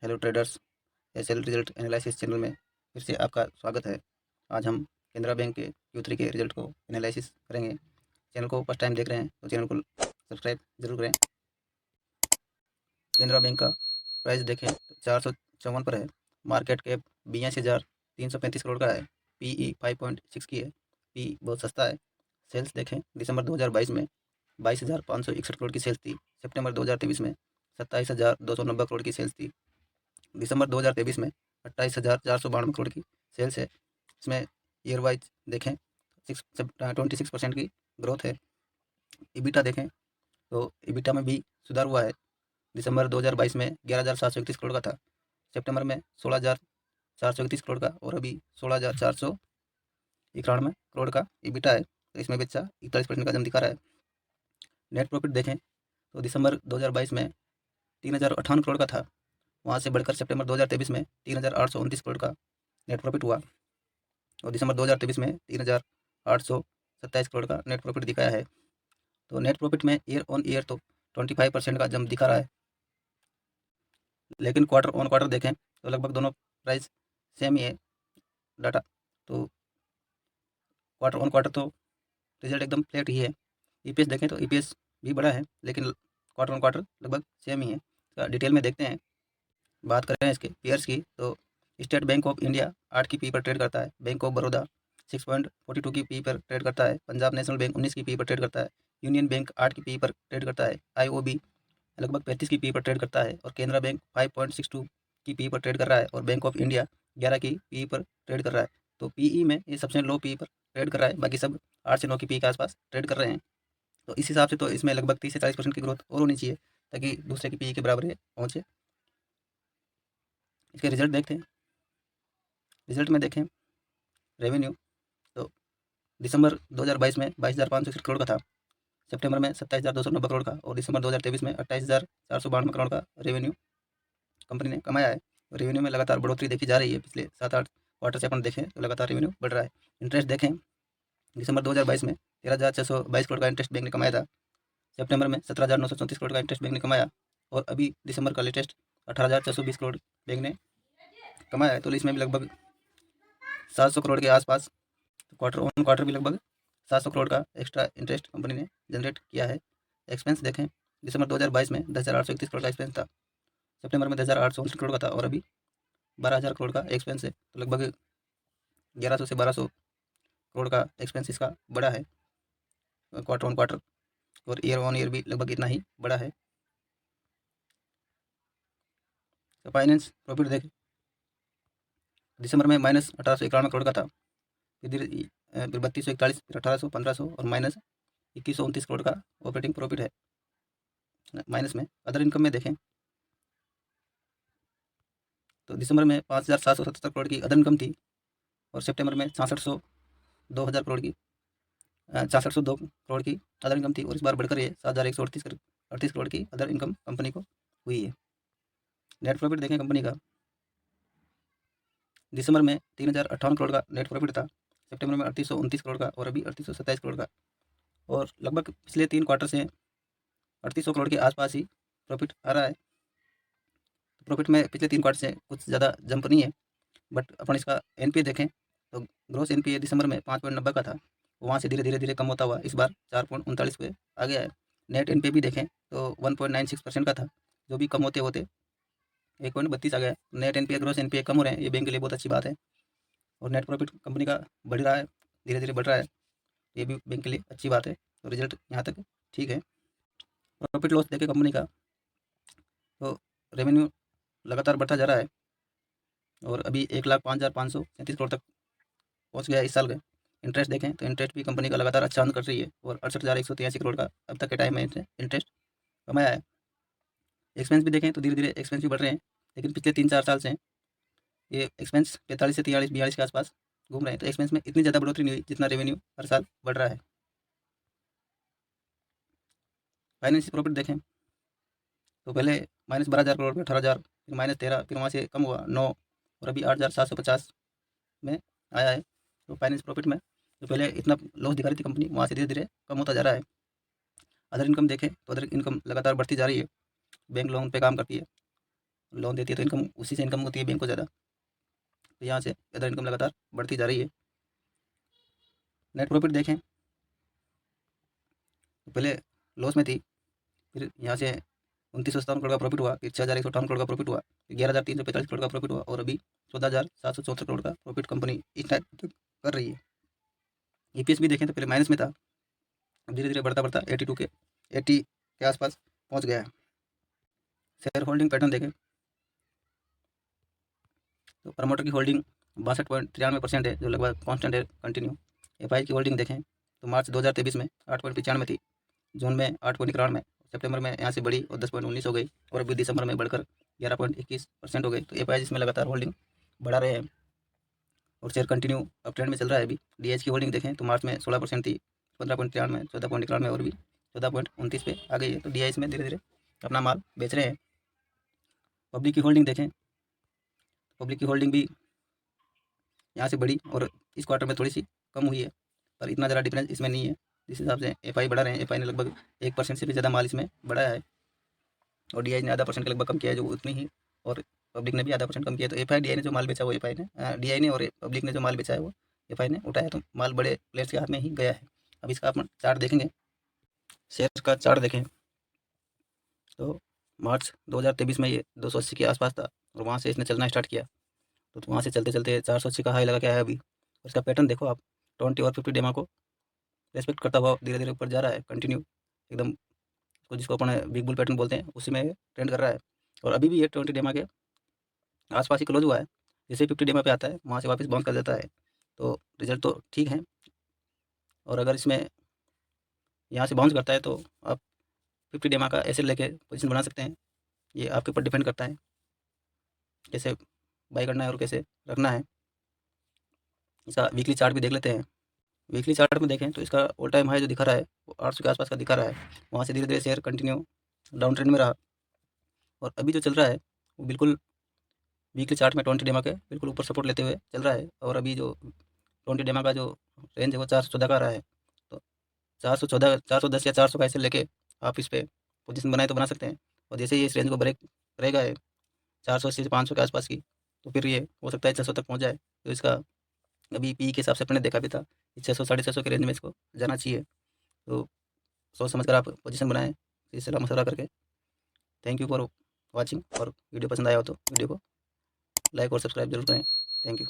Hello traders, SL result analysis channel में फिर से आपका स्वागत है। आज हम केनरा बैंक के Q3 के रिजल्ट को एनालिसिस करेंगे। चैनल को फर्स्ट टाइम देख रहे हैं तो चैनल को सब्सक्राइब जरूर करें। केनरा बैंक का प्राइस देखें तो 454 पर है। मार्केट कैप 82,335 करोड़ का है। PE 5.6 की है। पी बहुत सस्ता है। सेल्स देखें, दिसंबर 2022 में 22,561 करोड़ की सेल्स थी। सितंबर 2023 में 27,290 करोड़ की सेल्स थी। दिसंबर 2023 में 28,492 करोड़ की सेल्स है। इसमें ईयर वाइज देखें 26% की ग्रोथ है। इबिटा देखें तो इबिटा में भी सुधार हुआ है। दिसंबर 2022 में 11,731 करोड़ का था। सितंबर में 16,431 करोड़ का और अभी 16,491 करोड़ का इबिटा है। तो इसमें भी अच्छा 41% का जम दिखा रहा है। नेट प्रॉफिट देखें तो दिसंबर 2022 में 3,058 करोड़ का था। वहाँ से बढ़कर सितंबर 2023 में 3,829 करोड़ का नेट प्रॉफिट हुआ और दिसंबर 2023 में 3,827 करोड़ का नेट प्रॉफिट दिखाया है। तो नेट प्रॉफिट में ईयर ऑन ईयर तो 25% का जंप दिखा रहा है, लेकिन क्वार्टर ऑन क्वार्टर देखें तो लगभग दोनों प्राइस सेम ही है डाटा। तो क्वार्टर ऑन क्वार्टर तो रिजल्ट एकदम फ्लैट ही है। ईपीएस देखें तो ईपीएस भी बड़ा है, लेकिन क्वार्टर ऑन क्वार्टर लगभग सेम ही है। तो डिटेल में देखते हैं। बात करें इसके पेयर्स की तो स्टेट बैंक ऑफ इंडिया 8 की पी पर ट्रेड करता है। बैंक ऑफ बड़ौदा 6.42 की पी पर ट्रेड करता है। पंजाब नेशनल बैंक 19 की पी पर ट्रेड करता है। यूनियन बैंक 8 की पी पर ट्रेड करता है। आईओबी लगभग 35 की पी पर ट्रेड करता है और केनरा बैंक 5.62 की पी पर ट्रेड कर रहा है और बैंक ऑफ इंडिया 11 की पी पर ट्रेड कर रहा है। तो पीई में ये सबसे लो पी पर ट्रेड कर रहा है, बाकी सब 8 से 9 की पी के आसपास ट्रेड कर रहे हैं। तो इस हिसाब से तो इसमें लगभग 30 से 40% की ग्रोथ और होनी चाहिए ताकि दूसरे की पी के बराबर ये पहुँचे। इसके रिजल्ट देखते हैं। रिजल्ट में देखें रेवेन्यू तो दिसंबर 2022 में 22,561 करोड़ का था। सितंबर में 27,290 करोड़ का और दिसंबर 2023 में 28,492 करोड़ का रेवेन्यू कंपनी ने कमाया है। रेवेन्यू में लगातार बढ़ोतरी देखी जा रही है। पिछले 7-8 क्वार्टर से अपन देखें तो लगातार रेवेन्यू बढ़ रहा है। इंटरेस्ट देखें, दिसंबर 2022 में 13,622 करोड़ का इंटरेस्ट बैंक ने कमाया था। सितंबर में 17,934 करोड़ का इंटरेस्ट बैंक ने कमाया और अभी दिसंबर का लेटेस्ट 18,420 करोड़ बैंक ने कमाया है। तो इसमें भी लगभग 700 करोड़ के आसपास क्वार्टर ऑन क्वार्टर भी लगभग 700 करोड़ का एक्स्ट्रा इंटरेस्ट कंपनी ने जनरेट किया है। एक्सपेंस देखें, दिसंबर 2022 में 10,831 करोड़ का एक्सपेंस था। सितंबर में 10,829 करोड़ का था और अभी 12,000 करोड़ का एक्सपेंस है। तो लगभग 1100 से 1200 करोड़ का एक्सपेंस इसका बड़ा है क्वार्टर ऑन क्वार्टर, और ईयर ऑन ईयर भी लगभग इतना ही बड़ा है। तो फाइनेंस प्रॉफिट देखें, दिसंबर में -1891 करोड़ का था। फिर 3241, फिर 1800, 1500 और -2129 करोड़ का ऑपरेटिंग प्रॉफिट है माइनस में। अदर इनकम में देखें तो दिसंबर में 5,777 करोड़ की अदर इनकम थी और सितंबर में 66,200 करोड़ की 6602 करोड़ की अदर इनकम थी और इस बार बढ़कर ये 7,138 करोड़ की अदर इनकम कंपनी को हुई है। नेट प्रॉफिट देखें कंपनी का, दिसंबर में 3,058 करोड़ का नेट प्रॉफिट था। सितंबर में 3,829 करोड़ का और अभी 3,827 करोड़ का, और लगभग पिछले 3 क्वार्टर से 3,800 करोड़ के आसपास ही प्रॉफिट आ रहा है। प्रॉफिट में पिछले 3 क्वार्टर से कुछ ज़्यादा जंप नहीं है, बट अपन इसका एनपीए देखें तो ग्रोस एनपीए दिसंबर में 5.90 का था, वहाँ से धीरे धीरे धीरे कम होता हुआ इस बार 4.39 पे आ गया है। नेट एनपीए भी देखें तो 1.96% का था, जो भी कम होते होते 1.32 आ गया। नेट एनपीए ग्रोस एनपीए कम हो रहे हैं, ये बैंक के लिए बहुत अच्छी बात है। और नेट प्रॉफिट कंपनी का बढ़ रहा है, धीरे धीरे बढ़ रहा है, ये भी बैंक के लिए अच्छी बात है। तो रिजल्ट यहाँ तक ठीक है। प्रॉफिट लॉस देखें कंपनी का तो रेवेन्यू लगातार बढ़ता जा रहा है और अभी 1,05,537 करोड़ तक पहुँच गया है इस साल का। इंटरेस्ट देखें तो इंटरेस्ट भी कंपनी का लगातार अच्छा अर्न कर रही है और 68,183 करोड़ का अब तक के टाइम में इंटरेस्ट कमाया है। एक्सपेंस भी देखें तो धीरे धीरे एक्सपेंस भी बढ़ रहे हैं, लेकिन पिछले 3-4 साल से ये एक्सपेंस 45 से 43-42 के आसपास घूम रहे हैं। तो एक्सपेंस में इतनी ज़्यादा बढ़ोतरी नहीं हुई जितना रेवेन्यू हर साल बढ़ रहा है। फाइनेंस प्रॉफिट देखें तो पहले -12,000 करोड़ में 18,000, फिर -13, फिर वहाँ से कम हुआ 9 और अभी 8,750 में आया है। तो फाइनेंस प्रॉफिट में तो पहले इतना लॉस दिखा रही थी कंपनी, वहाँ से धीरे धीरे कम होता जा रहा है। अदर इनकम देखें तो अदर इनकम लगातार बढ़ती जा रही है। बैंक लोन पे काम करती है लोन देती है तो इनकम उसी से इनकम होती है बैंक को ज़्यादा। तो यहाँ से अदर इनकम लगातार बढ़ती जा रही है। नेट प्रॉफिट देखें तो पहले लॉस में थी, फिर यहाँ से 2957 करोड़ का प्रॉफिट हुआ, फिर 6158 करोड़ का प्रॉफिट हुआ, फिर 11345 करोड़ का प्रॉफिट हुआ और अभी 14774 करोड़ का प्रॉफिट कंपनी इस टाइम कर रही है। ईपीएस भी देखें तो पहले माइनस में था, अब धीरे धीरे बढ़ता बढ़ता 80 के आसपास पहुँच गया है। शेयर होल्डिंग पैटर्न देखें तो प्रमोटर की होल्डिंग 62.93% है, जो लगभग कांस्टेंट है, कंटिन्यू। एफआई की होल्डिंग देखें तो मार्च 2023 में 8.95 थी, जून में 8.91, सितंबर में यहाँ से बढ़ी और 10.19 हो गई और अभी दिसंबर में बढ़कर 11.21% हो गई। तो एफआई जिसमें लगातार होल्डिंग बढ़ा रहे हैं और शेयर कंटिन्यू अप ट्रेंड में चल रहा है। अभी डीएच की होल्डिंग देखें तो मार्च में 16% थी, 15.93, 14.91 और भी 14.29 पे आ गई है। तो डीआईएस में धीरे धीरे अपना माल बेच रहे हैं। पब्लिक की होल्डिंग देखें, पब्लिक की होल्डिंग भी यहाँ से बढ़ी और इस क्वार्टर में थोड़ी सी कम हुई है, पर इतना ज़्यादा डिफरेंस इसमें नहीं है। जिस हिसाब से एफआई बढ़ा रहे हैं, एफआई ने लगभग 1% से भी ज़्यादा माल इसमें बढ़ाया है और डीआई ने आधा परसेंट के लगभग कम किया है, जो उतनी ही, और पब्लिक ने भी आधा परसेंट कम किया है। तो एफआई डीआई ने जो माल बेचा वो एफआई ने डीआई ने और पब्लिक ने जो माल बेचा है वो एफआई ने उठाया। तो माल बड़े प्लेयर्स के हाथ में ही गया है। अब इसका आप चार्ट देखेंगे, शेयर का चार्ट देखें तो मार्च 2023 में ये 280 के आसपास था और वहाँ से इसने चलना स्टार्ट किया। तो वहाँ से चलते चलते 480 का हाई लगा के आया अभी। और इसका पैटर्न देखो आप, 20 और 50 डेमा को रेस्पेक्ट करता हुआ धीरे धीरे ऊपर जा रहा है, कंटिन्यू एकदम, उसको जिसको अपन बिग बुल पैटर्न बोलते हैं, उसी में ट्रेंड कर रहा है। और अभी भी ये 20 डेमा के आसपास ही क्लोज हुआ है। जैसे 50 डेमा पे आता है वहाँ से वापस बाउंस कर जाता है। तो रिजल्ट तो ठीक है, और अगर इसमें यहाँ से बाउंस करता है तो आप 50 डेमा का ऐसे लेके पोजीशन बना सकते हैं। ये आपके ऊपर डिपेंड करता है कैसे बाई करना है और कैसे रखना है। इसका वीकली चार्ट भी देख लेते हैं। वीकली चार्ट में देखें तो इसका ऑल टाइम हाई जो दिखा रहा है वो 800 के आसपास का दिखा रहा है। वहाँ से धीरे धीरे शेयर कंटिन्यू डाउन ट्रेंड में रहा और अभी जो चल रहा है वो बिल्कुल वीकली चार्ट में 20 डेमा के बिल्कुल ऊपर सपोर्ट लेते हुए चल रहा है। और अभी जो 20 डेमा का जो रेंज है वो 414 का आ रहा है। तो 414, 410 या 400 का ऐसे लेके आप इस पर पोजीशन बनाए तो बना सकते हैं। और जैसे ही इस रेंज को ब्रेक करेगा है 480 से 500 के आसपास की, तो फिर ये हो सकता है 600 तक पहुँच जाए। तो इसका अभी पी के हिसाब से अपने देखा भी था, 600 650 के रेंज में इसको जाना चाहिए। तो सोच समझ कर आप पोजीशन बनाएं इस सलाह मशवरा करके। थैंक यू फॉर वॉचिंग, और वीडियो पसंद आया हो तो वीडियो को लाइक और सब्सक्राइब जरूर करें। Thank you.